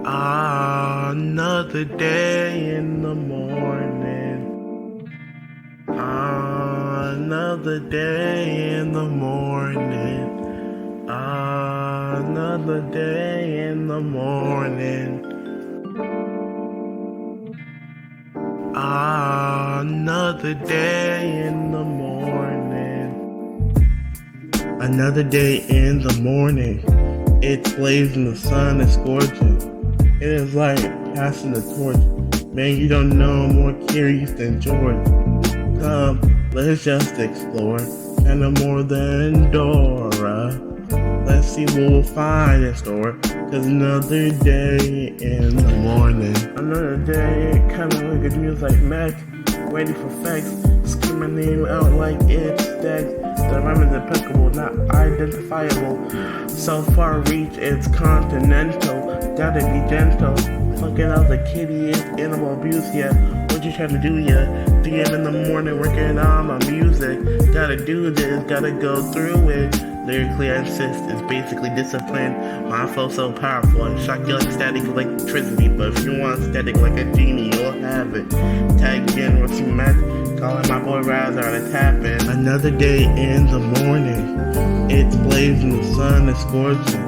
Another day in the morning. Another day in the morning. Another day in the morning. Another day in the morning. Another day in the morning. It's blazing, the sun is scorching. It is like passing the torch. Man, you don't know I'm more curious than George. Come, let's just explore. Kinda more than Dora. Let's see what we'll find in store. Cause another day in the morning. Another day, kinda like a news like Mac. Waiting for facts. Scream my name out like it's stacked. The rhyme is impeccable, not identifiable. So far reach, it's continental. Gotta be gentle. Fucking out the kitty, it's animal abuse, yeah. What you trying to do, yeah? 3 a.m. in the morning, working on my music. Gotta do this, gotta go through it. Lyrically, I insist, it's basically discipline. My flow so powerful, I shock you like static electricity. But if you want static like a genie, you'll have it. Tag in with some match, calling my boy Raz out to tap in. Another day in the morning, it's blazing, the sun is scorching.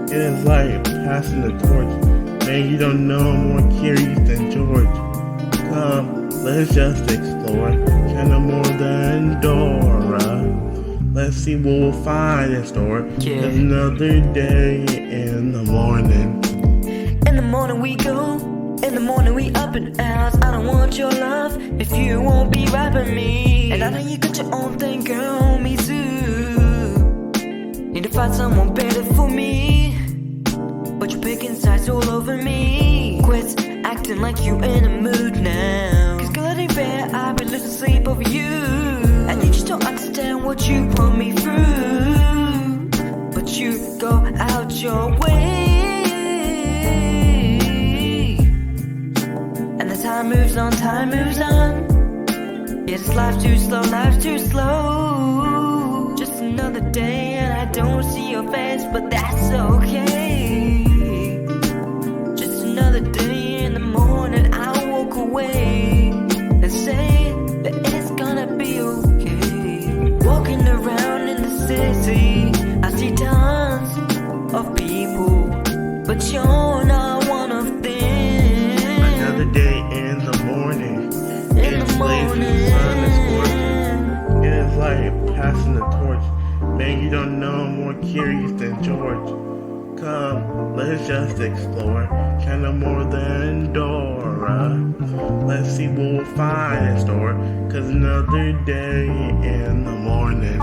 It is like passing the torch. Man, you don't know I'm more curious than George. Come, let's just explore. Kinda more than Dora. Let's see what we'll find in store. Yeah. Another day in the morning. In the morning we go. In the morning we up and out. I don't want your love if you won't be rapping me. And I know you got your own thing, girl, me too. Need to find someone better for me. But you're picking sides all over me. Quit acting like you in a mood now. Cause girl, it ain't fair, I've been losing sleep over you. And you just don't understand what you put me through. But you go out your way. And the time moves on, time moves on. Yeah, this life's too slow, life's too slow. Just another day and I don't see your face, but that's okay. Just another day in the morning, I walk away and say that it's gonna be okay. Walking around in the city, I see tons of people, but you're not one of them. Another day in the morning. It's blazing, the sun is scorching. It is like passing the torch. Man, you don't know I'm more curious than George. Come, let's just explore. Kinda more than Dora. Let's see what we'll find in store. Cause another day in the morning.